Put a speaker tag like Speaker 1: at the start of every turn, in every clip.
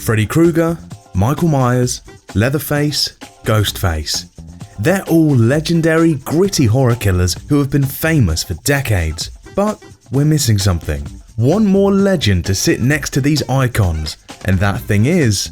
Speaker 1: Freddy Krueger, Michael Myers, Leatherface, Ghostface. They're all legendary, gritty horror killers who have been famous for decades. But we're missing something. One more legend to sit next to these icons, and that thing is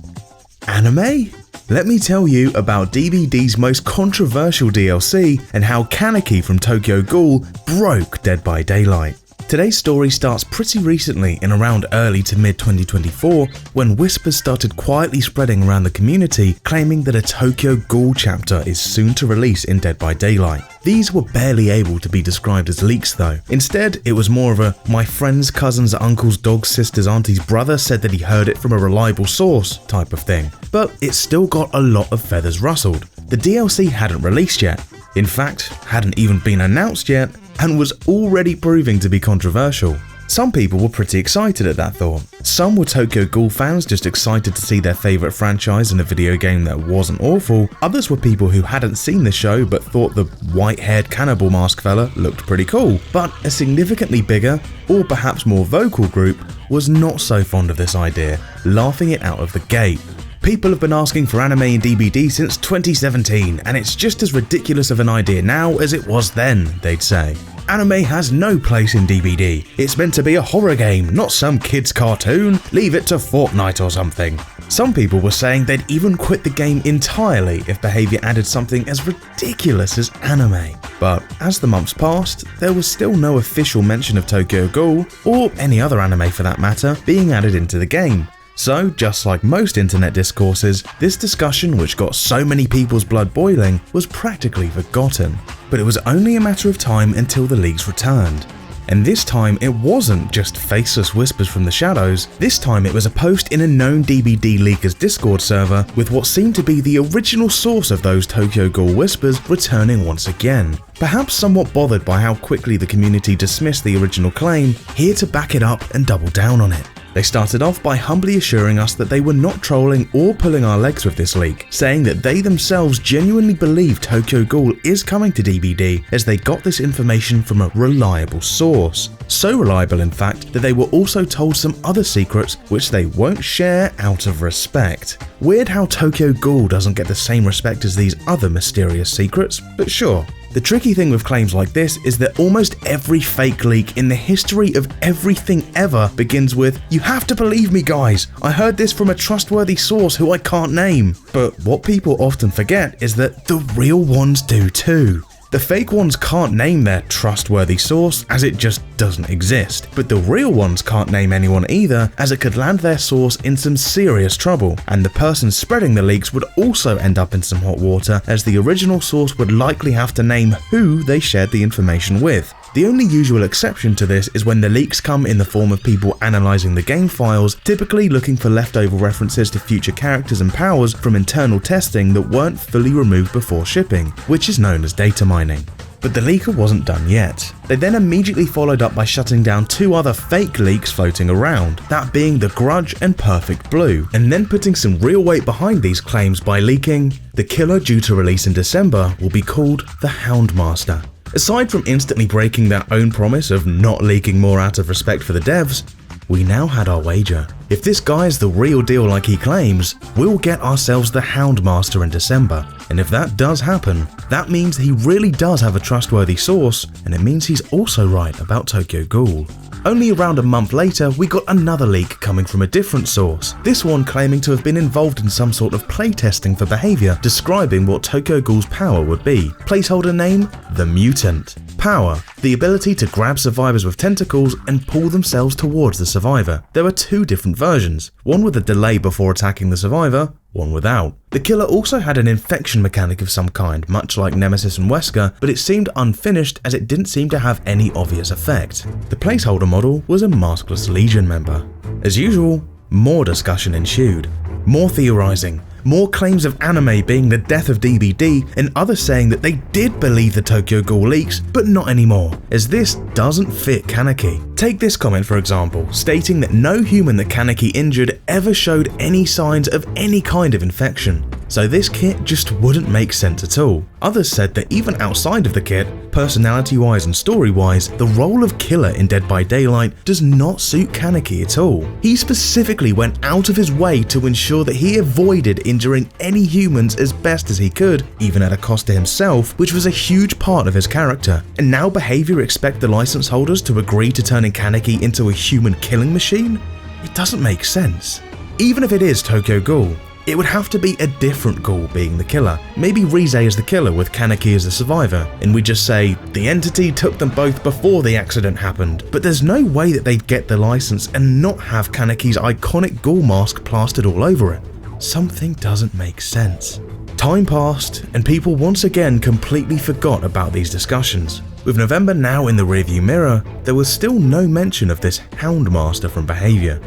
Speaker 1: anime? Let me tell you about DBD's most controversial DLC and how Kaneki from Tokyo Ghoul broke Dead by Daylight. Today's story starts pretty recently in around early to mid 2024 when whispers started quietly spreading around the community claiming that a Tokyo Ghoul chapter is soon to release in Dead by Daylight. These were barely able to be described as leaks though. Instead, it was more of a my friend's cousin's uncle's dog's sister's auntie's brother said that he heard it from a reliable source type of thing. But it still got a lot of feathers rustled. The DLC hadn't released yet. In fact, hadn't even been announced yet, and was already proving to be controversial. Some people were pretty excited at that thought. Some were Tokyo Ghoul fans just excited to see their favourite franchise in a video game that wasn't awful. Others were people who hadn't seen the show but thought the white-haired cannibal mask fella looked pretty cool. But a significantly bigger, or perhaps more vocal group, was not so fond of this idea, laughing it out of the gate. People have been asking for anime in DBD since 2017, and it's just as ridiculous of an idea now as it was then, they'd say. Anime has no place in DBD. It's meant to be a horror game, not some kid's cartoon. Leave it to Fortnite or something. Some people were saying they'd even quit the game entirely if behaviour added something as ridiculous as anime. But as the months passed, there was still no official mention of Tokyo Ghoul, or any other anime for that matter, being added into the game. So, just like most internet discourses, this discussion, which got so many people's blood boiling, was practically forgotten. But it was only a matter of time until the leaks returned. And this time it wasn't just faceless whispers from the shadows, this time it was a post in a known DBD leakers Discord server with what seemed to be the original source of those Tokyo Ghoul whispers returning once again. Perhaps somewhat bothered by how quickly the community dismissed the original claim, here to back it up and double down on it. They started off by humbly assuring us that they were not trolling or pulling our legs with this leak, saying that they themselves genuinely believe Tokyo Ghoul is coming to DBD as they got this information from a reliable source. So reliable in fact that they were also told some other secrets which they won't share out of respect. Weird how Tokyo Ghoul doesn't get the same respect as these other mysterious secrets, but sure. The tricky thing with claims like this is that almost every fake leak in the history of everything ever begins with, "You have to believe me guys, I heard this from a trustworthy source who I can't name." But what people often forget is that the real ones do too. The fake ones can't name their trustworthy source as it just doesn't exist, but the real ones can't name anyone either as it could land their source in some serious trouble, and the person spreading the leaks would also end up in some hot water as the original source would likely have to name who they shared the information with. The only usual exception to this is when the leaks come in the form of people analysing the game files, typically looking for leftover references to future characters and powers from internal testing that weren't fully removed before shipping, which is known as data mining. But the leaker wasn't done yet. They then immediately followed up by shutting down two other fake leaks floating around, that being The Grudge and Perfect Blue, and then putting some real weight behind these claims by leaking, the killer due to release in December will be called the Houndmaster. Aside from instantly breaking their own promise of not leaking more out of respect for the devs, we now had our wager. If this guy is the real deal like he claims, we'll get ourselves the Houndmaster in December. And if that does happen, that means he really does have a trustworthy source, and it means he's also right about Tokyo Ghoul. Only around a month later, we got another leak coming from a different source, this one claiming to have been involved in some sort of playtesting for behaviour, describing what Tokyo Ghoul's power would be. Placeholder name, the Mutant. Power, the ability to grab survivors with tentacles and pull themselves towards the survivor. There were two different versions, one with a delay before attacking the survivor, one without. The killer also had an infection mechanic of some kind, much like Nemesis and Wesker, but it seemed unfinished as it didn't seem to have any obvious effect. The placeholder model was a maskless Legion member. As usual, more discussion ensued. More theorizing, more claims of anime being the death of DBD, and others saying that they did believe the Tokyo Ghoul leaks, but not anymore, as this doesn't fit Kaneki. Take this comment for example, stating that no human that Kaneki injured ever showed any signs of any kind of infection. so this kit just wouldn't make sense at all. Others said that even outside of the kit, personality-wise and story-wise, the role of killer in Dead by Daylight does not suit Kaneki at all. He specifically went out of his way to ensure that he avoided injuring any humans as best as he could, even at a cost to himself, which was a huge part of his character. And now Behavior expect the license holders to agree to turning Kaneki into a human killing machine? It doesn't make sense. Even if it is Tokyo Ghoul, it would have to be a different Ghoul being the killer. Maybe Rize is the killer with Kaneki as the survivor, and we just say the entity took them both before the accident happened. But there's no way that they'd get the license and not have Kaneki's iconic Ghoul mask plastered all over it. Something doesn't make sense. Time passed, and people once again completely forgot about these discussions. With November now in the rearview mirror, there was still no mention of this Houndmaster from Behavior.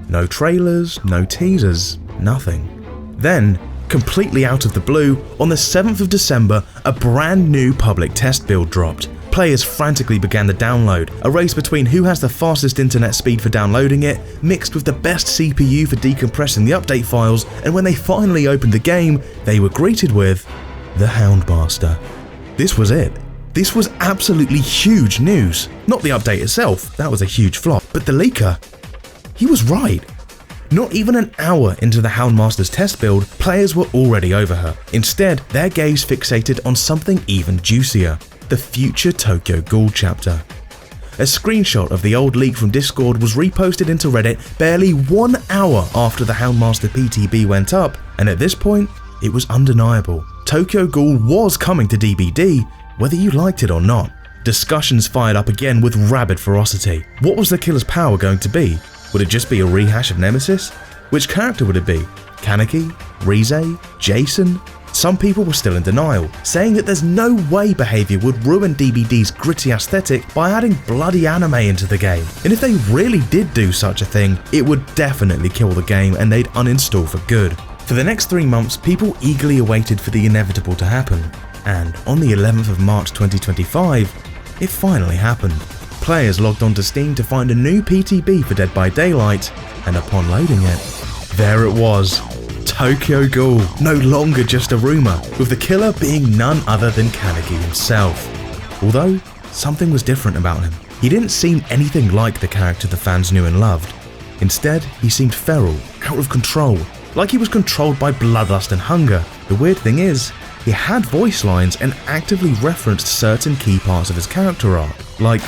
Speaker 1: No trailers, no teasers, nothing. Then, completely out of the blue, on the 7th of December, a brand new public test build dropped. Players frantically began the download, a race between who has the fastest internet speed for downloading it, mixed with the best CPU for decompressing the update files, and when they finally opened the game, they were greeted with the Houndmaster. This was it. This was absolutely huge news. Not the update itself, that was a huge flop, but the leaker, he was right. Not even an hour into the Houndmaster's test build, players were already over her. Instead, their gaze fixated on something even juicier, the future Tokyo Ghoul chapter. A screenshot of the old leak from Discord was reposted into Reddit barely 1 hour after the Houndmaster PTB went up, and at this point, it was undeniable. Tokyo Ghoul was coming to DBD, whether you liked it or not. Discussions fired up again with rabid ferocity. What was the killer's power going to be? Would it just be a rehash of Nemesis? Which character would it be? Kaneki? Rize? Jason? Some people were still in denial, saying that there's no way Behavior would ruin DBD's gritty aesthetic by adding bloody anime into the game. And if they really did do such a thing, it would definitely kill the game and they'd uninstall for good. For the next 3 months, people eagerly awaited for the inevitable to happen. And on the 11th of March 2025, it finally happened. Players logged onto Steam to find a new PTB for Dead by Daylight, and upon loading it, there it was. Tokyo Ghoul, no longer just a rumour, with the killer being none other than Kaneki himself. Although, something was different about him. He didn't seem anything like the character the fans knew and loved. Instead, he seemed feral, out of control, like he was controlled by bloodlust and hunger. The weird thing is, he had voice lines and actively referenced certain key parts of his character arc, like,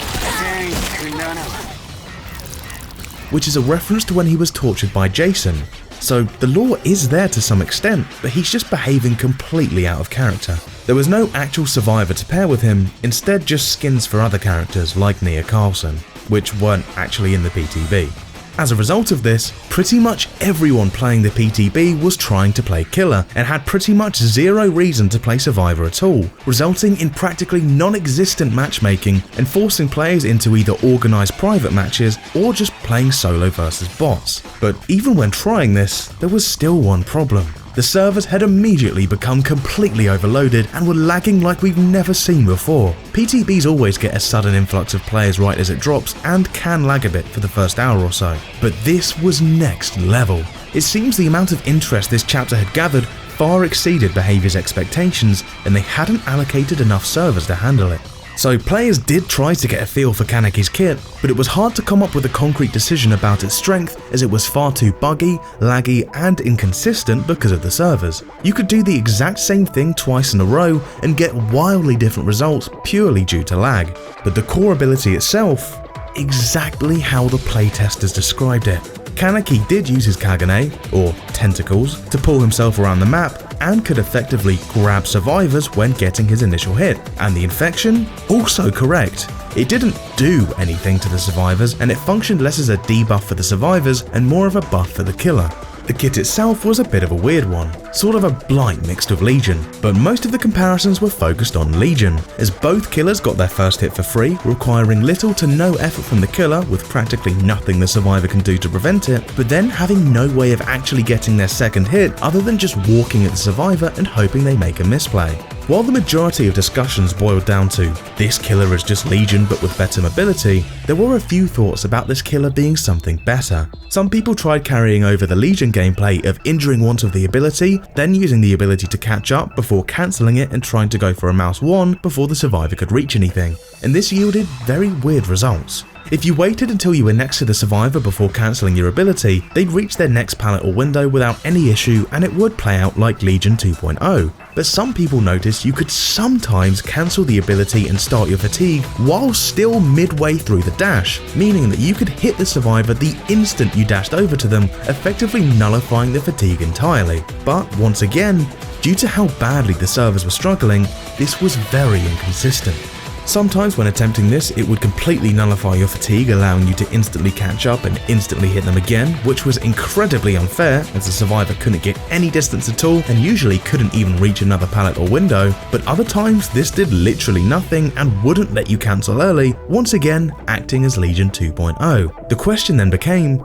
Speaker 1: which is a reference to when he was tortured by Jason. So the lore is there to some extent, but he's just behaving completely out of character. There was no actual survivor to pair with him, instead just skins for other characters like Nia Carlson, which weren't actually in the PTB. As a result of this, pretty much everyone playing the PTB was trying to play killer and had pretty much zero reason to play survivor at all, resulting in practically non-existent matchmaking and forcing players into either organised private matches or just playing solo versus bots. But even when trying this, there was still one problem. The servers had immediately become completely overloaded and were lagging like we've never seen before. PTBs always get a sudden influx of players right as it drops and can lag a bit for the first hour or so. But this was next level. It seems the amount of interest this chapter had gathered far exceeded Behavior's expectations, and they hadn't allocated enough servers to handle it. So players did try to get a feel for Kaneki's kit, but it was hard to come up with a concrete decision about its strength as it was far too buggy, laggy and inconsistent because of the servers. You could do the exact same thing twice in a row and get wildly different results purely due to lag. But the core ability itself, exactly how the playtesters described it. Kaneki did use his Kagane, or tentacles, to pull himself around the map and could effectively grab survivors when getting his initial hit. And the infection? Also correct. It didn't do anything to the survivors and it functioned less as a debuff for the survivors and more of a buff for the killer. The kit itself was a bit of a weird one, sort of a Blight mixed with Legion, but most of the comparisons were focused on Legion, as both killers got their first hit for free, requiring little to no effort from the killer with practically nothing the survivor can do to prevent it, but then having no way of actually getting their second hit other than just walking at the survivor and hoping they make a misplay. While the majority of discussions boiled down to, this killer is just Legion but with better mobility, there were a few thoughts about this killer being something better. Some people tried carrying over the Legion gameplay of injuring once with the ability, then using the ability to catch up before cancelling it and trying to go for a mouse 1 before the survivor could reach anything, and this yielded very weird results. If you waited until you were next to the survivor before cancelling your ability, they'd reach their next pallet or window without any issue and it would play out like Legion 2.0. But some people noticed you could sometimes cancel the ability and start your fatigue while still midway through the dash, meaning that you could hit the survivor the instant you dashed over to them, effectively nullifying the fatigue entirely. But once again, due to how badly the servers were struggling, this was very inconsistent. Sometimes when attempting this, it would completely nullify your fatigue, allowing you to instantly catch up and instantly hit them again, which was incredibly unfair as the survivor couldn't get any distance at all and usually couldn't even reach another pallet or window, but other times this did literally nothing and wouldn't let you cancel early, once again acting as Legion 2.0. The question then became,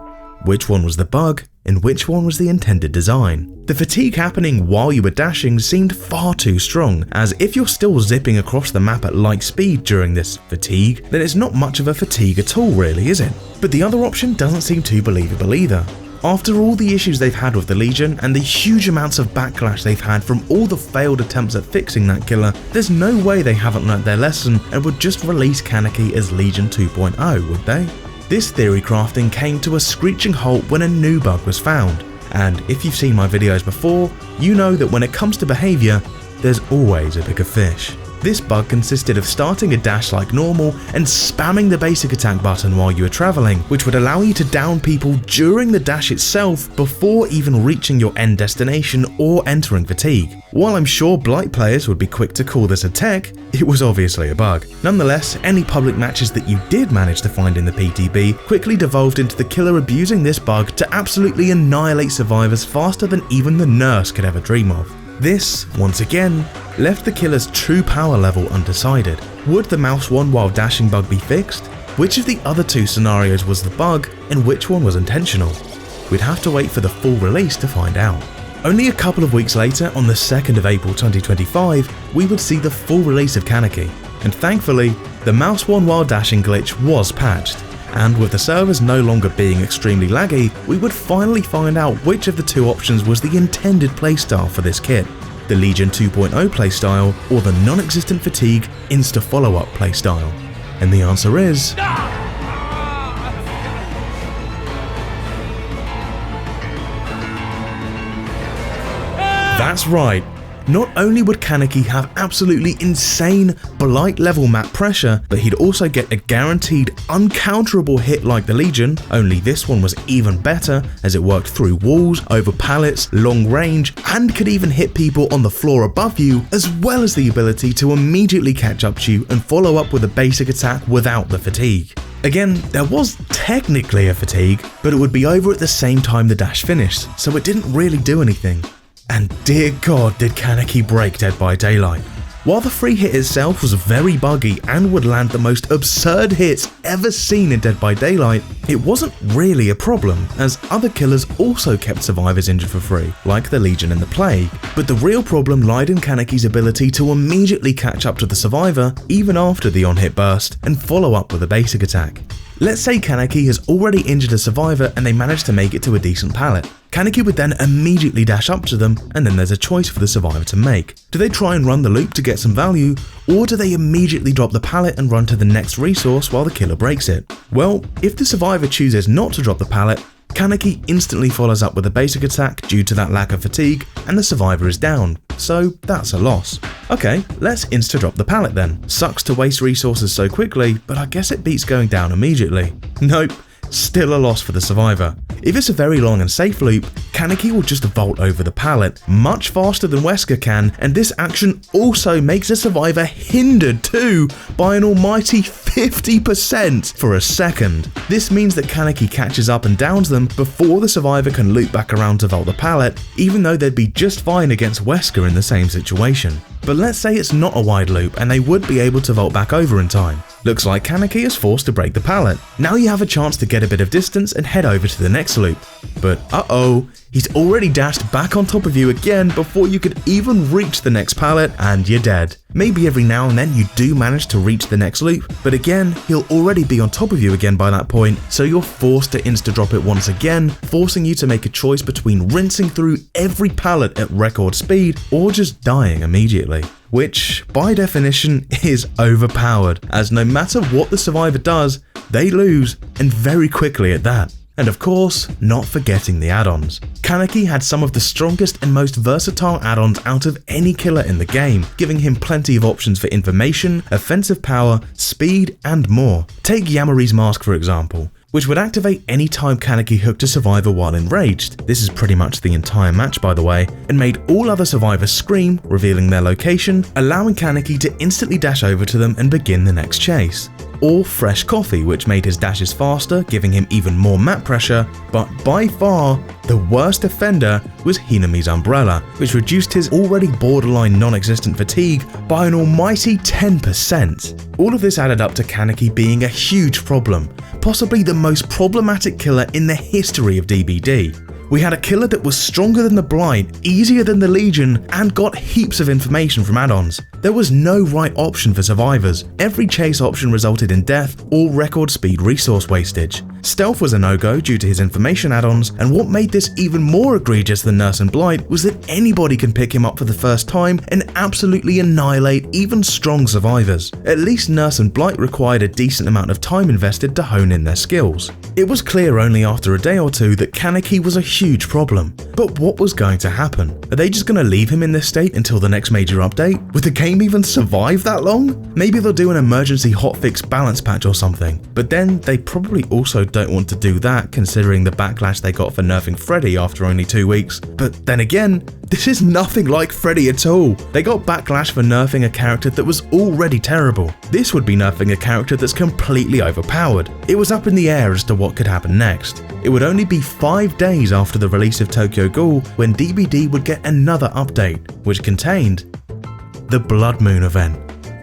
Speaker 1: which one was the bug and which one was the intended design? The fatigue happening while you were dashing seemed far too strong, as if you're still zipping across the map at light speed during this fatigue, then it's not much of a fatigue at all really, is it? But the other option doesn't seem too believable either. After all the issues they've had with the Legion and the huge amounts of backlash they've had from all the failed attempts at fixing that killer, there's no way they haven't learnt their lesson and would just release Kaneki as Legion 2.0, would they? This theory crafting came to a screeching halt when a new bug was found, and if you've seen my videos before, you know that when it comes to behaviour, there's always a bigger fish. This bug consisted of starting a dash like normal and spamming the basic attack button while you were travelling, which would allow you to down people during the dash itself before even reaching your end destination or entering fatigue. While I'm sure Blight players would be quick to call this a tech, it was obviously a bug. Nonetheless, any public matches that you did manage to find in the PTB quickly devolved into the killer abusing this bug to absolutely annihilate survivors faster than even the nurse could ever dream of. This, once again, left the killer's true power level undecided. Would the mouse 1 while dashing bug be fixed? Which of the other two scenarios was the bug and which one was intentional? We'd have to wait for the full release to find out. Only a couple of weeks later, on the 2nd of April 2025, we would see the full release of Kaneki, and thankfully, the mouse 1 while dashing glitch was patched. And with the servers no longer being extremely laggy, we would finally find out which of the two options was the intended playstyle for this kit. The Legion 2.0 playstyle or the non-existent fatigue insta follow-up playstyle. And the answer is... That's right. Not only would Kaneki have absolutely insane Blight level map pressure, but he'd also get a guaranteed uncounterable hit like the Legion, only this one was even better as it worked through walls, over pallets, long range, and could even hit people on the floor above you, as well as the ability to immediately catch up to you and follow up with a basic attack without the fatigue. Again, there was technically a fatigue, but it would be over at the same time the dash finished, so it didn't really do anything. And dear God did Kaneki break Dead by Daylight. While the free hit itself was very buggy and would land the most absurd hits ever seen in Dead by Daylight, it wasn't really a problem, as other killers also kept survivors injured for free, like the Legion and the Plague. But the real problem lied in Kaneki's ability to immediately catch up to the survivor even after the on-hit burst and follow up with a basic attack. Let's say Kaneki has already injured a survivor and they manage to make it to a decent pallet. Kaneki would then immediately dash up to them, and then there's a choice for the survivor to make. Do they try and run the loop to get some value, or do they immediately drop the pallet and run to the next resource while the killer breaks it? Well, if the survivor chooses not to drop the pallet, Kaneki instantly follows up with a basic attack due to that lack of fatigue, and the survivor is down, so that's a loss. Okay, let's insta-drop the pallet then. Sucks to waste resources so quickly, but I guess it beats going down immediately. Nope, still a loss for the survivor. If it's a very long and safe loop, Kaneki will just vault over the pallet, much faster than Wesker can, and this action also makes the survivor hindered too by an almighty 50% for a second. This means that Kaneki catches up and downs them before the survivor can loop back around to vault the pallet, even though they'd be just fine against Wesker in the same situation. But let's say it's not a wide loop and they would be able to vault back over in time. Looks like Kaneki is forced to break the pallet. Now you have a chance to get a bit of distance and head over to the next loop. But uh-oh, He's already dashed back on top of you again before you could even reach the next pallet, and you're dead. Maybe every now and then you do manage to reach the next loop, but again, he'll already be on top of you again by that point, so you're forced to insta-drop it once again, forcing you to make a choice between rinsing through every pallet at record speed or just dying immediately. Which, by definition, is overpowered, as no matter what the survivor does, they lose, and very quickly at that. And of course, not forgetting the add-ons. Kaneki had some of the strongest and most versatile add-ons out of any killer in the game, giving him plenty of options for information, offensive power, speed, and more. Take Yamari's mask for example, which would activate any time Kaneki hooked a survivor while enraged. This is pretty much the entire match by the way, and made all other survivors scream, revealing their location, allowing Kaneki to instantly dash over to them and begin the next chase. Or Fresh Coffee, which made his dashes faster, giving him even more map pressure, but by far, the worst offender was Hinami's umbrella, which reduced his already borderline non-existent fatigue by an almighty 10%. All of this added up to Kaneki being a huge problem, possibly the most problematic killer in the history of DBD. We had a killer that was stronger than the Blight, easier than the Legion, and got heaps of information from add-ons. There was no right option for survivors. Every chase option resulted in death or record speed resource wastage. Stealth was a no-go due to his information add-ons, and what made this even more egregious than Nurse and Blight was that anybody can pick him up for the first time and absolutely annihilate even strong survivors. At least Nurse and Blight required a decent amount of time invested to hone in their skills. It was clear only after a day or two that Kaneki was a huge problem. But what was going to happen? Are they just going to leave him in this state until the next major update? Would the game even survive that long? Maybe they'll do an emergency hotfix balance patch or something, but then they probably also don't want to do that considering the backlash they got for nerfing Freddy after only 2 weeks. But then again, this is nothing like Freddy at all. They got backlash for nerfing a character that was already terrible. This would be nerfing a character that's completely overpowered. It was up in the air as to what could happen next. It would only be 5 days after the release of Tokyo Ghoul when DBD would get another update, which contained the Blood Moon event.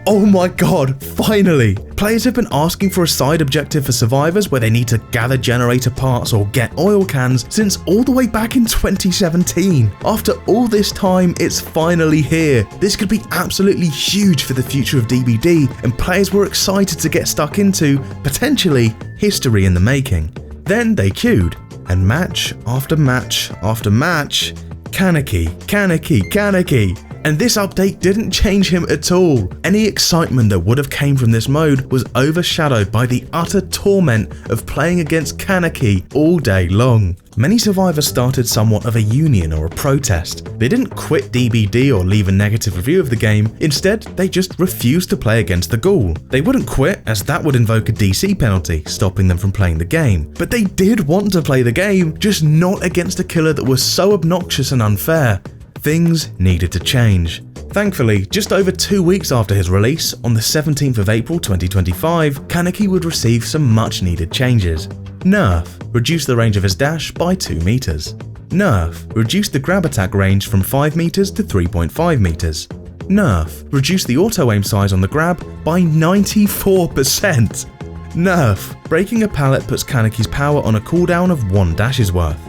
Speaker 1: Oh my god, finally! Players have been asking for a side objective for survivors where they need to gather generator parts or get oil cans since all the way back in 2017. After all this time, it's finally here. This could be absolutely huge for the future of DBD, and players were excited to get stuck into, potentially, history in the making. Then they queued, and match after match after match, Kaneki, Kaneki, Kaneki. And this update didn't change him at all. Any excitement that would have came from this mode was overshadowed by the utter torment of playing against Kaneki all day long. Many survivors started somewhat of a union or a protest. They didn't quit DBD or leave a negative review of the game, instead they just refused to play against the Ghoul. They wouldn't quit as that would invoke a DC penalty, stopping them from playing the game. But they did want to play the game, just not against a killer that was so obnoxious and unfair. Things needed to change. Thankfully, just over 2 weeks after his release, on the 17th of April 2025, Kaneki would receive some much needed changes. Nerf, reduced the range of his dash by 2 meters. Nerf, reduced the grab attack range from 5 meters to 3.5 meters. Nerf, reduced the auto aim size on the grab by 94%. Nerf, breaking a pallet puts Kaneki's power on a cooldown of 1 dash's worth.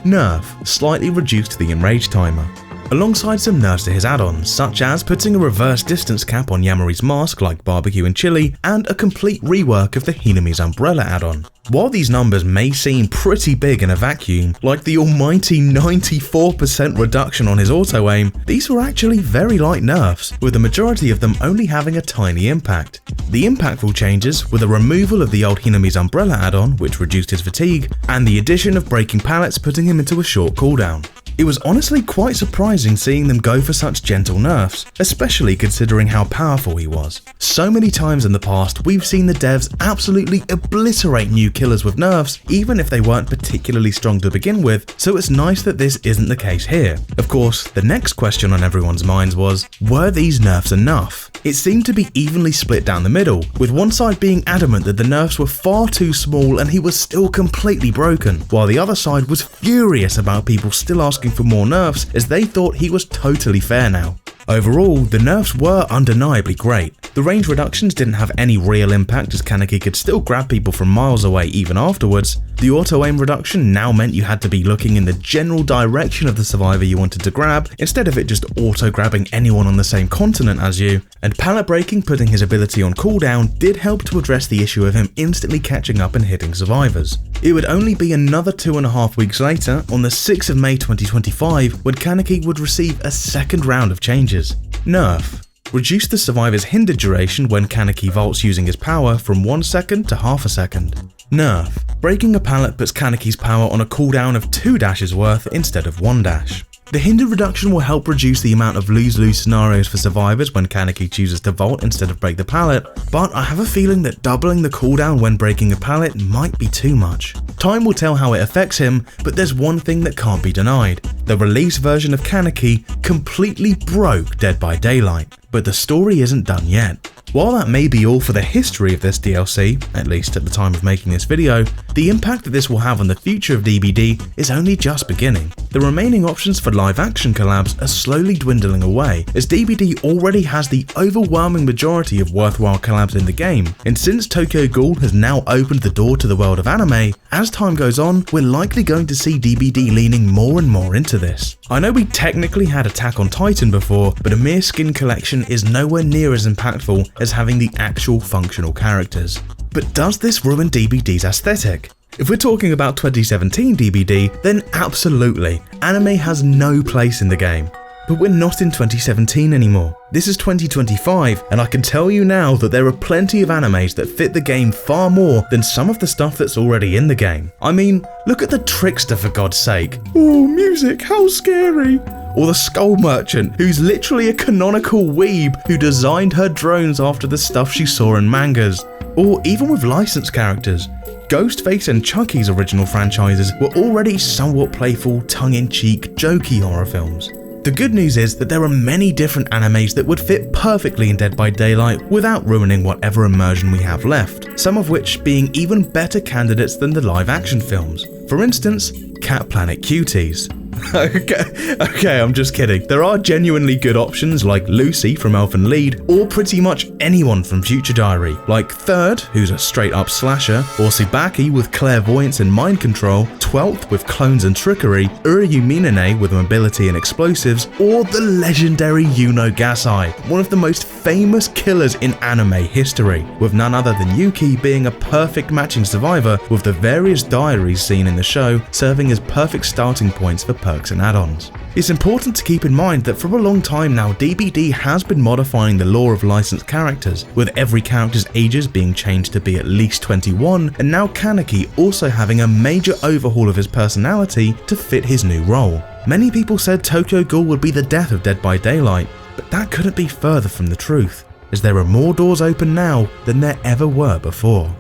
Speaker 1: Nerf, slightly reduced the enrage timer, alongside some nerfs to his add-ons, such as putting a reverse distance cap on Yamari's mask like barbecue and chili, and a complete rework of the Hinami's umbrella add-on. While these numbers may seem pretty big in a vacuum, like the almighty 94% reduction on his auto aim, these were actually very light nerfs, with the majority of them only having a tiny impact. The impactful changes were the removal of the old Hinami's umbrella add-on, which reduced his fatigue, and the addition of breaking pallets putting him into a short cooldown. It was honestly quite surprising seeing them go for such gentle nerfs, especially considering how powerful he was. So many times in the past, we've seen the devs absolutely obliterate new killers with nerfs, even if they weren't particularly strong to begin with, so it's nice that this isn't the case here. Of course, the next question on everyone's minds was, were these nerfs enough? It seemed to be evenly split down the middle, with one side being adamant that the nerfs were far too small and he was still completely broken, while the other side was furious about people still asking for more nerfs as they thought he was totally fair now. Overall, the nerfs were undeniably great. The range reductions didn't have any real impact as Kaneki could still grab people from miles away even afterwards. The auto-aim reduction now meant you had to be looking in the general direction of the survivor you wanted to grab, instead of it just auto-grabbing anyone on the same continent as you, and pallet breaking, putting his ability on cooldown, did help to address the issue of him instantly catching up and hitting survivors. It would only be another 2.5 weeks later, on the 6th of May 2025, when Kaneki would receive a second round of changes. Nerf. Reduce the survivor's hinder duration when Kaneki vaults using his power from 1 second to half a second. Nerf. Breaking a pallet puts Kaneki's power on a cooldown of 2 dashes worth instead of 1 dash. The hinder reduction will help reduce the amount of lose-lose scenarios for survivors when Kaneki chooses to vault instead of break the pallet, but I have a feeling that doubling the cooldown when breaking a pallet might be too much. Time will tell how it affects him, but there's one thing that can't be denied. The release version of Kaneki completely broke Dead by Daylight, but the story isn't done yet. While that may be all for the history of this DLC, at least at the time of making this video, the impact that this will have on the future of DBD is only just beginning. The remaining options for live action collabs are slowly dwindling away, as DBD already has the overwhelming majority of worthwhile collabs in the game, and since Tokyo Ghoul has now opened the door to the world of anime, as time goes on, we're likely going to see DBD leaning more and more into this. I know we technically had Attack on Titan before, but a mere skin collection is nowhere near as impactful as having the actual functional characters. But does this ruin DBD's aesthetic? If we're talking about 2017 DBD, then absolutely, anime has no place in the game. But we're not in 2017 anymore. This is 2025, and I can tell you now that there are plenty of animes that fit the game far more than some of the stuff that's already in the game. I mean, look at the Trickster for God's sake. Oh, music, how scary. Or the Skull Merchant, who's literally a canonical weeb who designed her drones after the stuff she saw in mangas. Or even with licensed characters. Ghostface and Chucky's original franchises were already somewhat playful, tongue-in-cheek, jokey horror films. The good news is that there are many different animes that would fit perfectly in Dead by Daylight without ruining whatever immersion we have left, some of which being even better candidates than the live action films. For instance, Cat Planet Cuties. Okay, I'm just kidding. There are genuinely good options like Lucy from Elfen Lied, or pretty much anyone from Future Diary, like Third, who's a straight up slasher, or Tsubaki with clairvoyance and mind control, 12th with clones and trickery, Uryu Minane with mobility and explosives, or the legendary Yuno Gasai, one of the most famous killers in anime history, with none other than Yuki being a perfect matching survivor, with the various diaries seen in the show serving as perfect starting points for perks and add-ons. It's important to keep in mind that for a long time now, DBD has been modifying the lore of licensed characters, with every character's ages being changed to be at least 21, and now Kaneki also having a major overhaul of his personality to fit his new role. Many people said Tokyo Ghoul would be the death of Dead by Daylight, but that couldn't be further from the truth, as there are more doors open now than there ever were before.